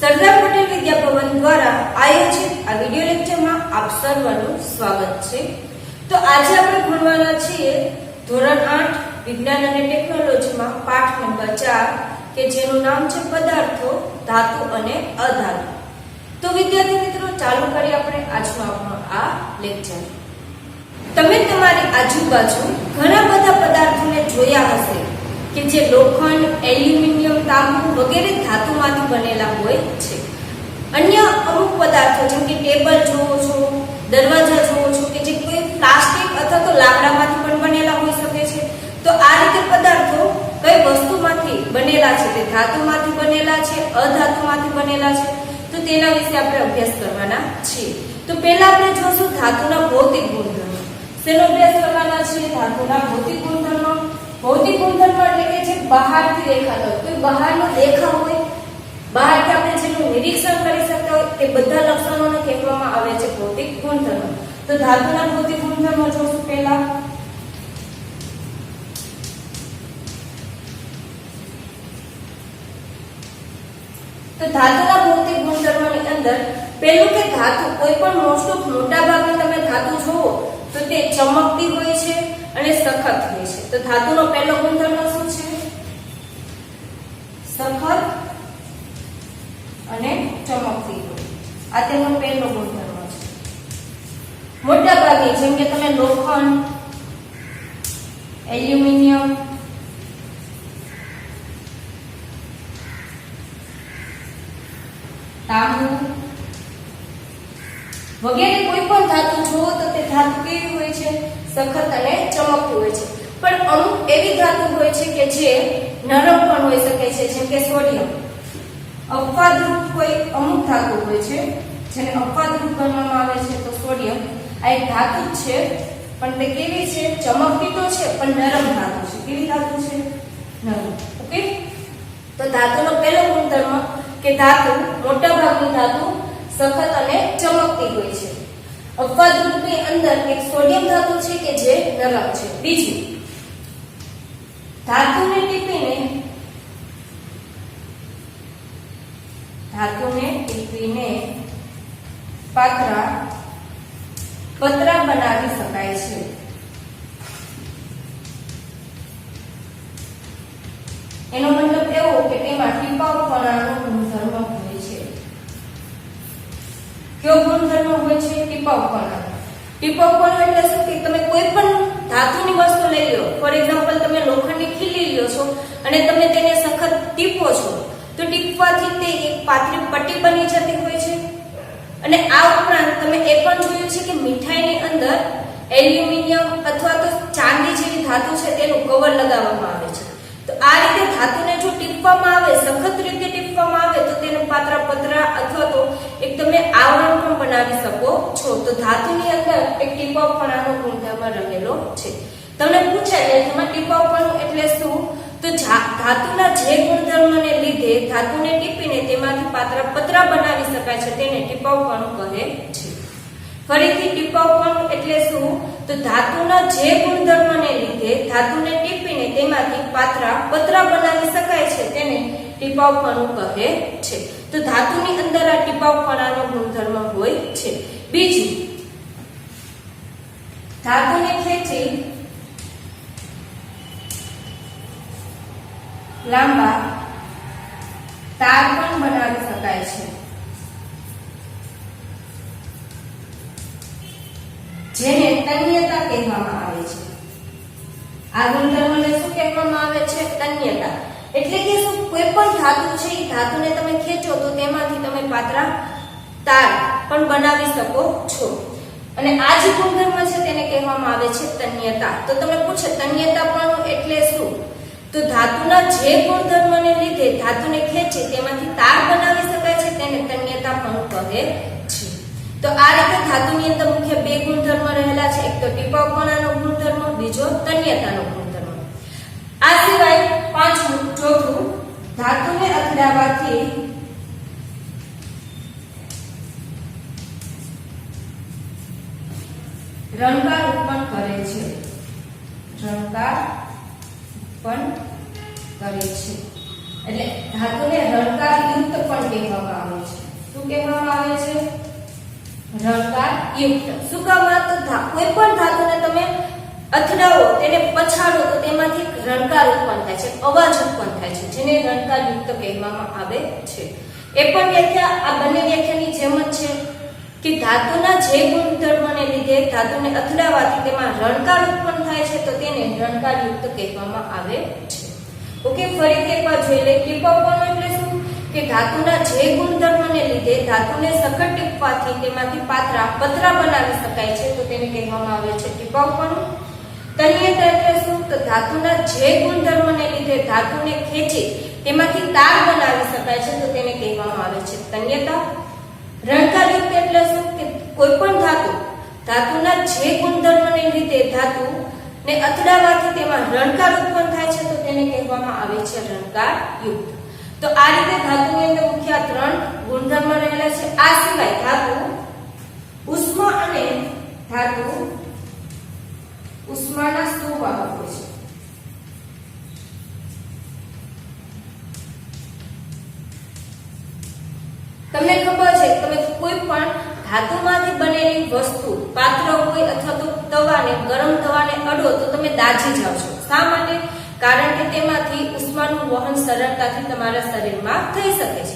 સરદાર પટેલ વિદ્યાભવન દ્વારા આયોજિત આ વિડિયો લેક્ચરમાં આપ સર્વનું સ્વાગત છે। તો આજે આપણે ભણવાના છીએ ધોરણ 8 વિજ્ઞાન અને ટેકનોલોજીમાં પાઠ નંબર 4 કે જેનું નામ છે પદાર્થો, ધાતુ અને અધાતુ। તો વિદ્યાર્થી મિત્રો, ચાલુ કરીએ આપણે આજનો આપણો આ લેક્ચર। તમે તમારી આજુબાજુ ઘણા બધા પદાર્થોને જોયા હશે કે જે લોખંડ, એલ્યુમિનિયમ, તાંબુ વગેરે ધાતુમાંથી બનેલા હોય છે। અન્ય અમુક પદાર્થો જેમ કે ટેબલ જોવો છો, દરવાજા જોવો છો કે જે કોઈ પ્લાસ્ટિક અથવા તો લાકડામાંથી પણ બનેલા હોઈ શકે છે। તો આ રીતે પદાર્થો કઈ વસ્તુમાંથી બનેલા છે, તે ધાતુમાંથી બનેલા છે, અધાતુમાંથી બનેલા છે, તો તેના વિશે આપણે અભ્યાસ કરવાના છીએ। તો પહેલા આપણે જોશું ધાતુના ભૌતિક ગુણધર્મો। શેનો અભ્યાસ કરવાના છીએ? ધાતુના ભૌતિક ગુણધર્મો। ભૌતિક ગુણધર્મો એટલે કે જે બહારથી દેખાતો હોય, કોઈ બહારનો દેખાવ હોય, બહારથી આપણે જેનું નિરીક્ષણ કરી શકતા હોય, તે બધા લક્ષણોને કહેવામાં આવે છે ભૌતિક ગુણધર્મો। તો ધાતુના ભૌતિક ગુણધર્મો જોશું પહેલા। તો ધાતુના ભૌતિક ગુણધર્મોની અંદર પહેલું કે ધાતુ કોઈ પણ મોટા ભાગની તમે ધાતુ જોવો તો તે ચમકતી હોય છે અને સખત હોય છે। તો ધાતુનો પહેલો ગુણધર્મ શું છે? સખત અને ચમકતી હોય, આ તેનો પહેલો ગુણધર્મ છે। મોટા ભાગની જેમ કે તમે લોખંડ, એલ્યુમિનિયમ, તાંબુ વગેરે કોઈ પણ ધાતુ જુઓ તો તે ધાતુ કેવી હોય છે? સખત અને ચમકતી હોય છે। પણ અમુક એવી ધાતુ હોય છે કે જે નરમ પણ હોઈ શકે છે, જેમ કે સોડિયમ। અપવાદરૂપ કોઈ અમુક ધાતુ હોય છે જેને અપવાદરૂપ ગણવામાં આવે છે। તો સોડિયમ આ એક ધાતુ જ છે, પણ તે કેવી છે? ચમકતી તો છે પણ નરમ ધાતુ છે। કેવી ધાતુ છે? નરમ। ઓકે, તો ધાતુનો પહેલો ગુણધર્મ કે ધાતુ, મોટા ભાગની ધાતુ સખત અને ચમકતી હોય છે। અપવાદરૂપની અંદર એક સોડિયમ ધાતુ છે કે જે નરમ છે। બીજું, ધાતુને ટીપીને પાતળા પતરા બનાવી શકાય છે। એનો મતલબ એવો કે તેમાં ટીપાવપણાનો ગુણધર્મ હોય છે। કયો ગુણધર્મ હોય છે? ટીપાવપણાનો। ટીપાવપણું એટલે શું કે તમે કોઈ પણ ધાતુની વસ્તુ લઈ લો, ફોર એક્ઝામ્પલ તમે લોખંડની ખીલી લ્યો છો અને તમે તેને સખત ટીપો છો તો ટીપવાથી તે એક પાતળી પટ્ટી બની જતી હોય છે। અને આ ઉપરાંત તમે એ પણ જોયું છે કે મીઠાઈની અંદર એલ્યુમિનિયમ અથવા તો ચાંદી જેવી ધાતુ છે તેનું કવર લગાવવામાં આવે છે। તો આ રીતે ધાતુને જો ટીપવામાં આવે, સખત રીતે ટીપવામાં આવે તો તેને પાતળા પતરા અથવા તો એક તમે આવરણ પણ બનાવી શકો છો। તો ધાતુની અંદર એક ટીપાવપણાનો ગુણધર્મ રહેલો છે। તમને પૂછાય કે તેમાં ટીપાવપણું એટલે શું? તો ધાતુના જે ગુણધર્મને લીધે ધાતુને ટીપીને તેમાંથી પાતળા પતરા બનાવી શકાય છે તેને ટીપાવપણું કહે છે। ફરીથી, ટીપાવપણું એટલે શું? તો ધાતુના જે ગુણધર્મને લીધે ધાતુને ટીપીને તેમાંથી પાતળા પતરા બનાવી શકાય છે તેને ટીપાવપણું કહે છે। તો ધાતુની અંદર આ ટીપાવપણાનો ગુણધર્મ હોય છે। બીજું, ધાતુને ખેંચી લાંબા તાર પણ બનાવી શકાય છે, જેને તન્યતા કહેવામાં આવે છે। આ ગુણધર્મને શું કહેવામાં આવે છે? તન્યતા। એટલે કે શું? કોઈ પણ ધાતુ છે એ ધાતુને તમે ખેંચો તો તેમાંથી તમે પાતળા તાર પણ બનાવી શકો છો। અને આ જે ગુણધર્મ છે તેને કહેવામાં આવે છે તન્યતા। તો તમે પૂછો તન્યતાપણું એટલે શું? તો ધાતુના જે ગુણધર્મને લીધે ધાતુને ખેંચી તેમાંથી તાર બનાવી શકાય છે તેને તન્યતાપણું કહે છે। તો આ રીતે ધાતુની અંદર મુખ્ય બે ગુણધર્મ રહેલા છે, એક તો ટીપાવપણાનો ગુણધર્મ, બીજો તન્યતાનો ગુણધર્મ। આ સિવાય પાંચમું, ચોથું, ધાતુને અથડાવવાથી રણકાર ઉત્પન્ન કરે છે। રણકાર ઉત્પન્ન કરે છે। એટલે ધાતુને રણકારયુક્ત પણ કહેવામાં આવે છે. શું કહેવામાં આવે છે? રણકારયુક્ત. શું કામ? તો કોઈ પણ ધાતુને તમે અથડાવો, તેને પછાડો તો તેમાંથી રણકાર ઉત્પન્ન થાય છે, અવાજ ઉત્પન્ન થાય છે, જેને રણકારયુક્ત કહેવામાં આવે છે. એ પણ વ્યાખ્યા આ બંને વ્યાખ્યાની જેમ જ છે કે ધાતુના જે ગુણધર્મને લીધે ધાતુને અથડાવાથી તેમાં રણકાર ઉત્પન્ન થાય છે તો તેને રણકારયુક્ત કહેવામાં આવે છે. ઓકે, ફરીથી એકવાર જોઈ લઈએ. ટીપવવાનું એટલે શું? કે ધાતુના જે ગુણધર્મને લીધે ધાતુને સખત ટીપવાથી તેમાંથી પતરા બનાવી શકાય છે તો તેને કહેવામાં આવે છે ટીપવવાનું. તન્યતા એટલે શું? તો ધાતુના જે ગુણધર્મને લીધે ધાતુને ખેંચી તેમાંથી તાર બનાવી શકાય છે તો તેને કહેવામાં આવે છે તન્યતા. રણકારયુક્ત એટલે શું? કે કોઈ પણ ધાતુના જે ગુણધર્મને લીધે ધાતુને અથડાવાથી તેમાં રણકાર ઉત્પન્ન થાય છે તો તેને કહેવામાં આવે છે રણકારયુક્ત. તો આ રીતે ધાતુની અંદર મુખ્ય 3 ગુણધર્મ રહેલા છે. આ સિવાય ધાતુ ઉષ્મા અને ધાતુ ઉષ્માના સુવાહક હોય છે. તમને ખબર છે તમે કોઈ પણ ધાતુમાંથી બનેલી વસ્તુ, પાત્ર હોય અથવા તો તવાને, ગરમ તવાને અડો તો તમે દાઝી જાવ છો. શા માટે? કારણ કે તેમાંથી ઉષ્માનું વહન સરળતાથી તમારા શરીરમાં થઈ શકે છે.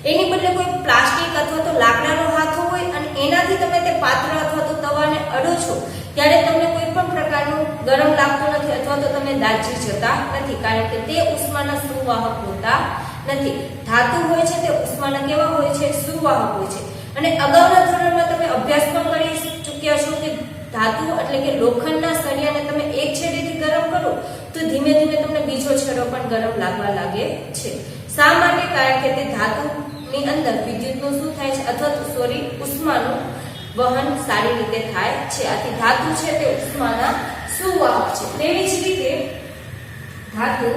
એની બદલે કોઈ પ્લાસ્ટિક અથવા તો લાકડાનો હાથો હોય અને એનાથી તમે તે પાત્ર અથવા તો તવાને અડો છો ત્યારે તમને કોઈ પણ પ્રકારનું ગરમ લાગતું નથી અથવા તો તમે દાઝી જતા નથી, કારણ કે તે ઉષ્માના સુવાહક હોતા નથી. ધાતુ હોય છે તે ઉષ્માના કેવા હોય છે? સુવાહક હોય છે. અને અગાઉના ધોરણમાં તમે અભ્યાસ પણ કરી ચૂક્યા છો કે ધાતુ એટલે કે લોખંડના સળિયાને તમે એક છેડેથી ગરમ કરો તો ધીમે ધીમે તમને બીજો છેડો પણ ગરમ લાગવા લાગે છે. શા માટે? કારણ કે તે ધાતુની અંદર વિદ્યુતનું શું થાય છે અથવા તો ઉષ્માનું વહન સારી રીતે થાય છે. આથી ધાતુ છે તે ઉષ્માના સુવાહક છે. તેવી જ રીતે ધાતુ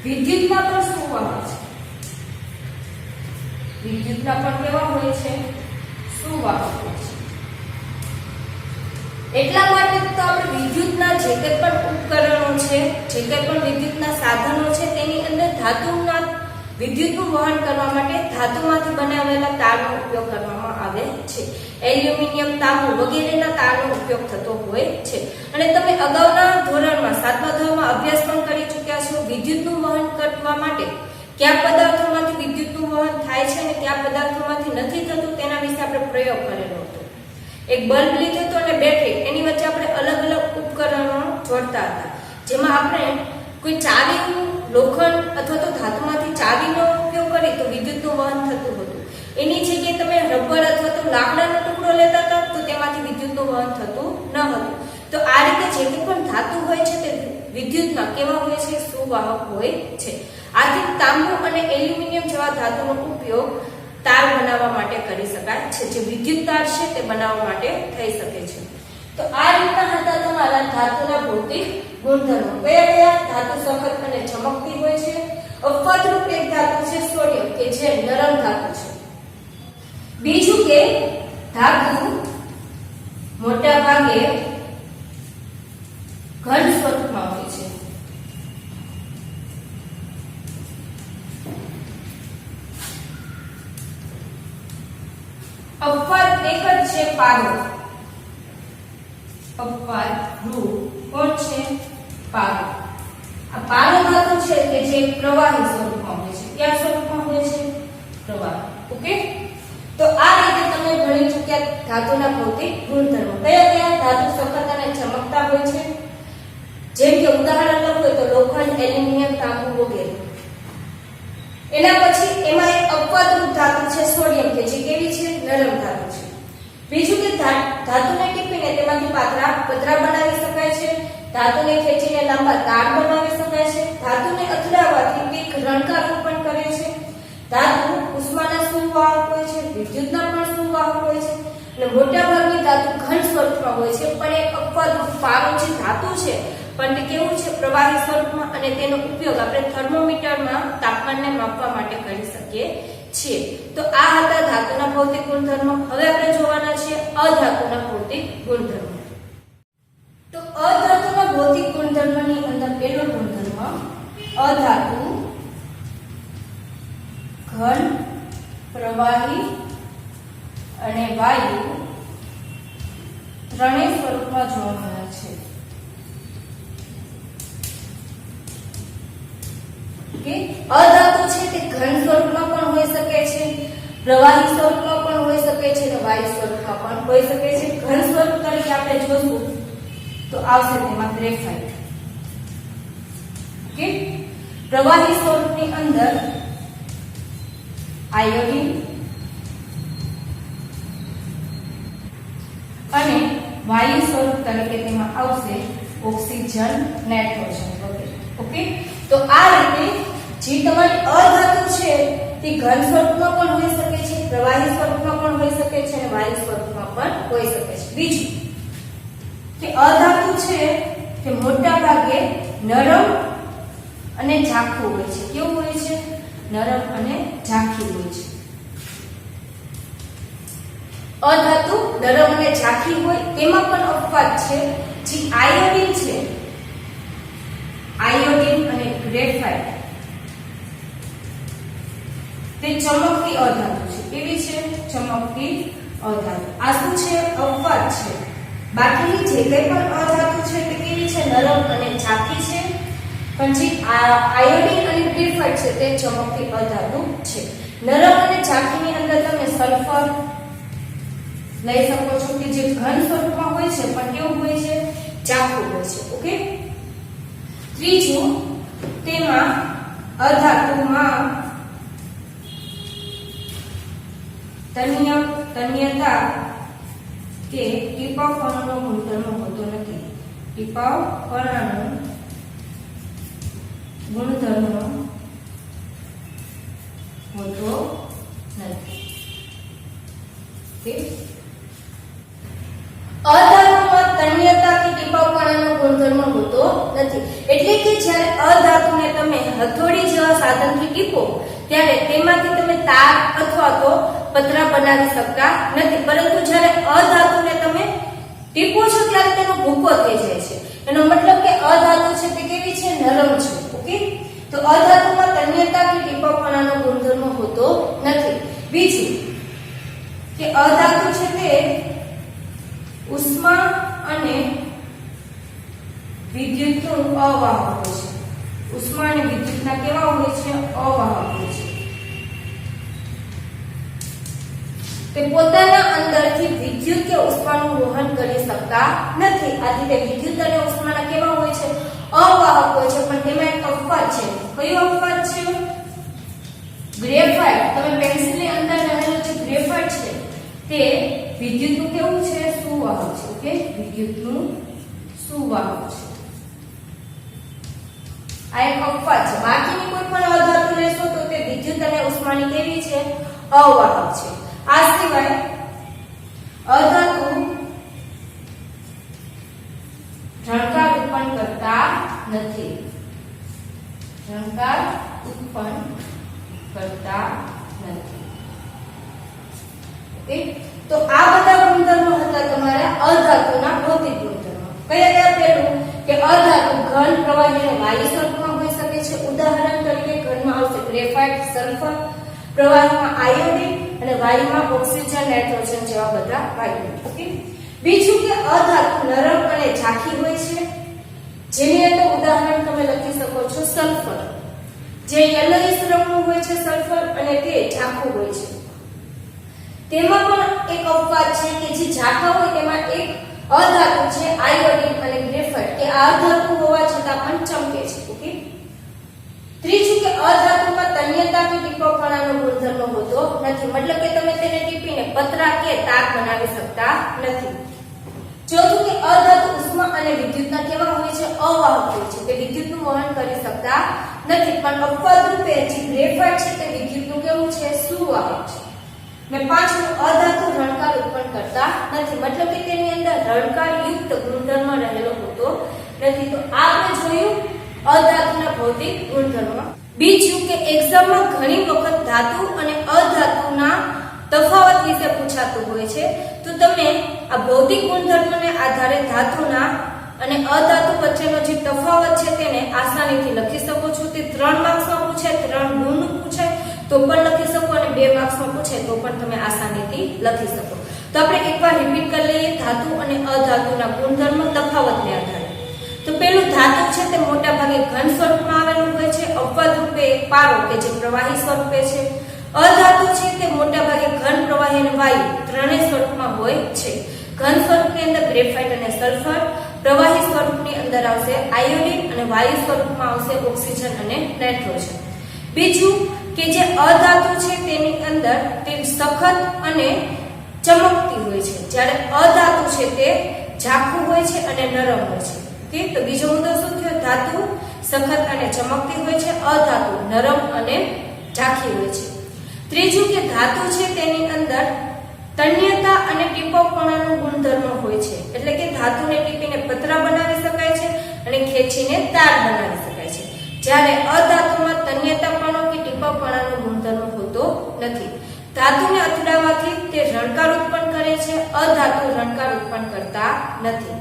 વિદ્યુતના પણ સુવાહક છે. વિદ્યુતના પણ કેવા હોય છે? સુવાહક હોય છે. એટલા માટે તો આપણે વિદ્યુતના જે કંઈ પણ ઉપકરણો છે, જે કંઈ પણ વિદ્યુતના સાધનો છે તેની અંદર ધાતુના વિદ્યુતનું વહન કરવા માટે ધાતુમાંથી બનાવેલા તારનો ઉપયોગ કરવામાં આવે છે. એલ્યુમિનિયમ, તાંબુ વગેરેના તારનો ઉપયોગ થતો હોય છે. અને તમે અગાઉના ધોરણમાં 7મા ધોરણમાં અભ્યાસ પણ કરી ચૂક્યા છો. વિદ્યુતનું વહન કરવા માટે કયા પદાર્થોમાંથી વિદ્યુતનું વહન થાય છે અને કયા પદાર્થોમાંથી નથી થતું તેના વિશે આપણે પ્રયોગ કરેલો હતો. એક બલ્બ લીધો હતો અને બેટરી, એની વચ્ચે આપણે અલગ અલગ ઉપકરણો જોડતા હતા, જેમાં આપણે કોઈ ચાવીનું લોખંડ અથવા તો ધાતુમાંથી ચાવીનો ઉપયોગ કરી તો વિદ્યુતનું વહન થતું હતું. એની જગ્યાએ તમે રબર અથવા તો લાકડાનો ટુકડો લેતા હતા તો તેમાંથી વિદ્યુતનું વહન થતું ન હતું. તો આ રીતે જે પણ ધાતુ હોય છે તે વિદ્યુતના કેવા હોય છે? સુવાહક હોય છે. આથી તાંબુ અને એલ્યુમિનિયમ જેવા ધાતુનો ઉપયોગ તાર બનાવવા માટે કરી શકાય છે, જે વિદ્યુત તાર છે તે બનાવવા માટે થઈ શકે છે. તો આ રીતના હતા તમારા ધાતુના ભૌતિક ગુણધર્મો. કયા કયા? ધાતુ સખત અને ચમકતી હોય છે. અપવાદરૂપ એક ધાતુ છે સોડિયમ, કે જે નરમ ધાતુ છે. બીજું કે ધાતુ મોટા ભાગે ઘન સ્વરૂપમાં હોય છે. અપવાદ એક જ છે પારો. અપવાદ રૂપ કોણ છે? પારો. આ પારો ધાતુ છે કે જે પ્રવાહી સ્વરૂપમાં હોય છે. કયા સ્વરૂપમાં હોય છે? પ્રવાહી. ઓકે, તો આ રીતે તમે ભણી ચૂક્યા ધાતુના ભૌતિક ગુણધર્મો. કયા કયા? ધાતુ સખત અને ચમકતા હોય છે. જેમ કે ઉદાહરણ લખો તો લોખંડ, એલ્યુમિનિયમ, તાંબુ વગેરે. એના પછી એમાં એક અપવાદરૂપ ધાતુ છે સોડિયમ, કે જે કેવી છે? નરમ ધાતુ છે. બીજું કે ધાતુને ટીપીને તેમાંથી પતરા બનાવી શકાય છે. ધાતુને ખેંચીને લાંબા તાર બનાવી શકાય છે. ધાતુને અથડાવવાથી એક રણકાર ઉત્પન્ન કરે છે. ધાતુ ઉષ્માના સુવાહક હોય છે, વિદ્યુતના પણ સુવાહક હોય છે અને મોટાભાગની ધાતુ ઘન સ્વરૂપમાં હોય છે. પણ એક અપવાદરૂપ પારો જે ધાતુ છે પણ તે કેવું છે? પ્રવાહી સ્વરૂપમાં, અને તેનો ઉપયોગ આપણે થર્મોમીટરમાં તાપમાનને માપવા માટે કરી શકીએ છીએ. તો આ હતા ધાતુના ભૌતિક ગુણધર્મો. હવે આપણે જોવાના છે અધાતુના ભૌતિક ગુણધર્મો. તો અધાતુના ભૌતિક ગુણધર્મની અંદર પહેલો ગુણધર્મ અધાતુ ઘન, પ્રવાહી અને વાયુ ત્રણેય સ્વરૂપમાં જોવા મળે છે. ઓકે, અધાતુ છે તે ઘન સ્વરૂપમાં પણ હોઈ શકે છે, પ્રવાહી સ્વરૂપમાં પણ હોઈ શકે છે અને વાયુ સ્વરૂપમાં પણ હોઈ શકે છે. ઘન સ્વરૂપ તરીકે આપણે જોશું તો આવશે તેમાં ગ્રેફાઇટ. ઓકે, પ્રવાહી સ્વરૂપની અંદર આયોડીન અને વાયુ સ્વરૂપ તરીકે તેમાં આવશે ઓક્સિજન, નાઇટ્રોજન વગેરે. ઓકે, તો આ રીતે જે તમારી અધાતુ છે તે ઘન સ્વરૂપમાં પણ હોઈ શકે છે, પ્રવાહી સ્વરૂપમાં પણ હોઈ શકે છે અને વાયુ સ્વરૂપમાં પણ હોઈ શકે છે. બીજું કે અધાતુ છે તે મોટા ભાગે નરમ અને ઝાંખું હોય છે. કેવું હોય છે? નરમ અને ઝાંખી હોય છે. અધાતુ નરમ અને ઝાંખી હોય તેમાં પણ અપવાદ છે. જે આયોડીન છે, આયોડીન અને ગ્રેફાઇટ તે ચમકતી અધાતુ છે. કેવી છે? ચમકતી અધાતુ. આ શું છે? અપવાદ છે. બાકીની જે કંઈ પણ અધાતુ છે તે કેવી છે? નરમ અને ઝાંખી છે. પણ જે આયોડીન અને ગ્રેફાઇટ છે તે ચમકતી અધાતુ છે. નરમ અને ઝાંખીની અંદર તમે સલ્ફર લઈ શકો છો કે જે ઘન સ્વરૂપમાં હોય છે પણ કેવું હોય છે? ઝાંખું હોય છે. ઓકે, ત્રીજું, તેમાં અધાતુમાં તન્યતા કે ટીપાવપણાનો ગુણધર્મ હોતો નથી. ટીપાવપણાનો ગુણધર્મ હોતો નથી. ઓકે, અધાતુમાં તન્યતા કે ટીપાવપણાનો ગુણધર્મ હોતો નથી. એટલે કે જ્યારે અધાતુને તમે હથોડી જેવા સાધનથી ટીપો ત્યારે તેમાંથી તમે તાર અથવા તો પતરા બનાવી શકતા નથી. પરંતુ જ્યારે અધાતુને તમે ટીપો છો ત્યારે તેનો ભૂકો થઈ જાય છે. એનો મતલબ કે અધાતુ છે તે કેવી છે? નરમ છે. ઓકે, તો અધાતુમાં તન્યતા કે ટીપાવપણાનો ગુણધર્મ હોતો નથી. બીજું કે અધાતુ છે તે ઉષ્મા અને વિદ્યુતનું અવાહક હોય છે. ઉષ્મા અને વિદ્યુતના કેવા હોય છે? અવાહક હોય છે. તે પોતાના અંદરથી વિદ્યુત કે ઉષ્માનું વહન કરી શકતા નથી. આથી તે વિદ્યુત અને ઉષ્માના કેવા હોય છે? અવાહક હોય છે. પણ તેમાં એક અપવાદ છે. કયો અપવાદ છે? ગ્રેફાઇટ. તમે પેન્સિલની અંદર રહેલો જે ગ્રેફાઇટ છે તે વિદ્યુતનું કેવું છે? સુવાહક છે. ઓકે, વિદ્યુતનું સુવાહક છે. આ એક અપવાદ છે. બાકીની કોઈ પણ અધાતુ લેશો તો તે વિદ્યુત અને ઉષ્માની કેવી છે? અવાહક છે. આ સિવાય અધાતુ ઝણકાર ઉત્પન્ન કરતા નથી. ઝણકાર ઉત્પન્ન કરતા નથી. ઓકે, તો આ બધા ગુણધર્મો હતા તમારા અધાતુના ભૌતિક ગુણધર્મો. કયા કયા? પહેલું કે અધાતુ ઘન, પ્રવાહી અને વાયુ સ્વરૂપમાં હોઈ શકે છે. ઉદાહરણ તરીકે ઘનમાં આવશે ગ્રેફાઇટ, સલ્ફર, પ્રવાહીમાં આયોડીન અને વાયુમાં ઓક્સિજન, નાઇટ્રોજન જેવા બધા વાયુ. ઓકે, બીજું કે અધાતુ નરમ અને ઝાંખી હોય છે. જેની અંદર ઉદાહરણ તમે લખી શકો છો સલ્ફર, જે યલોઇશ રંગનું હોય છે સલ્ફર અને તે ઝાંખું હોય છે. તેમાં પણ એક અપવાદ છે કે જે ઝાંખા હોય તેમાં એક અધાતુ છે આયોડીન અને ગ્રેફાઇટ કે આ અધાતુ હોવા છતાં પણ ચમકે છે. ઓકે, ત્રીજું કે અધાતુમાં તન્યતા કે ટીપાવપણાનો ગુણધર્મ હોતો નથી. મતલબ કે તમે તેને ટીપીને પતરા કે તાર બનાવી શકતા નથી. ચોથું કે અધાતુ ઉષ્મા અને વિદ્યુતના કેવા હોય છે? અવાહક હોય છે. તે વિદ્યુતનું વહન કરી શકતા નથી. પણ અપવાદ રૂપે જે ગ્રેફાઇટ છે તે વિદ્યુતનું કેવું છે? સુવાહક છે. ને પાંચમું અધાતુ રણકાર ઉત્પન્ન કરતા નથી. મતલબ કે તેની અંદર રણકાર યુક્ત ગુણધર્મ રહેલો હોતો નથી. તો આપણે જોયું અધાતુના ભૌતિક ગુણધર્મ. બીજું કે એક્ઝામમાં ઘણી વખત ધાતુ અને અધાતુના તફાવત વિશે પૂછાતું હોય છે. તો તમે આ ભૌતિક ગુણધર્મને આધારે ધાતુના અને અધાતુ વચ્ચેનો જે તફાવત છે તેને આસાનીથી લખી શકો છો. તે 3 માર્ક્સમાં પૂછાય, 3 ગુણનું પૂછાય. તો પણ લખી શકો અને 2 માર્ક્સમાં પૂછે તો પણ તમે આસાનીથી લખી શકો. તો આપણે એકવાર રિપીટ કરી લઈએ ધાતુ અને અધાતુના ગુણધર્મ તફાવતને આધારે. તો પેલું ધાતુ છે તે મોટા ભાગે ઘન સ્વરૂપમાં આવેલું હોય છે, અપવાદ રૂપે પારો કે જે પ્રવાહી સ્વરૂપે છે. અધાતુ છે તે મોટા ભાગે ઘન, પ્રવાહી અને વાયુ ત્રણેય સ્વરૂપમાં હોય છે. ઘન સ્વરૂપની અંદર ગ્રેફાઇટ અને સલ્ફર, પ્રવાહી સ્વરૂપની અંદર આવશે આયોડિન અને વાયુ સ્વરૂપમાં આવશે ઓક્સિજન અને નાઇટ્રોજન. બીજું કે જે અધાતુ છે તેની અંદર તે સખત અને ચમકતી હોય છે, જ્યારે અધાતુ છે તે ઝાખું હોય છે અને નરમ હોય છે. ઓકે, તો બીજો મુદ્દો શું થયો? ધાતુ સખત અને ચમકતી હોય છે, અધાતુ નરમ અને ઝાંખી હોય છે. ત્રીજું કે ધાતુ છે તેની અંદર તન્યતા અને ટીપકપણાનો ગુણધર્મ હોય છે, એટલે કે ધાતુને ટીપીને પતરા બનાવી શકાય છે અને ખેંચીને તાર બનાવી શકાય છે, જ્યારે અધાતુમાં તન્યતાપણો કે ટીપકપણાનો ગુણધર્મ હોતો નથી. ધાતુને અથડાવવાથી તે રણકાર ઉત્પન્ન કરે છે, અધાતુ રણકાર ઉત્પન્ન કરતા નથી.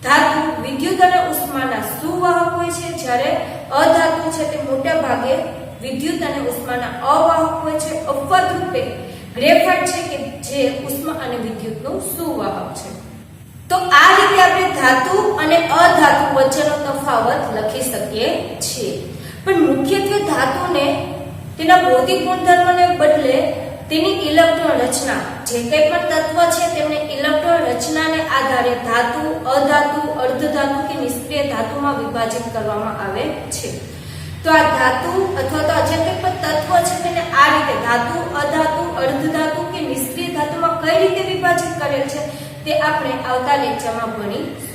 ધાતુ વિદ્યુત અને ઉષ્માના સુવાહક હોય છે, જ્યારે અધાતુ છે તે મોટા ભાગે વિદ્યુત અને ઉષ્માના અવાહક હોય છે. અપવાદ રૂપે ગ્રેફાઇટ છે કે જે ઉષ્મા અને વિદ્યુતનું સુવાહક છે. તો આ રીતે આપણે ધાતુ અને અધાતુ વચ્ચેનો તફાવત લખી શકીએ છીએ. પણ મુખ્યત્વે ધાતુને તેના ભૌતિક ગુણધર્મને બદલે તેની ઇલેક્ટ્રોન રચના, જે કંઈ પણ તત્વ છે તેમને ઇલેક્ટ્રોન રચનાને આધારે ધાતુ, અધાતુ, અર્ધધાતુ કે નિષ્ક્રિય ધાતુમાં વિભાજિત કરવામાં આવે છે. તો આ ધાતુ અથવા તો જે કંઈ પણ તત્વ છે તેને આ રીતે ધાતુ, અધાતુ, અર્ધધાતુ કે નિષ્ક્રિય ધાતુમાં કઈ રીતે વિભાજિત કરેલ છે તે આપણે આવતા લેક્ચરમાં ભણીશું.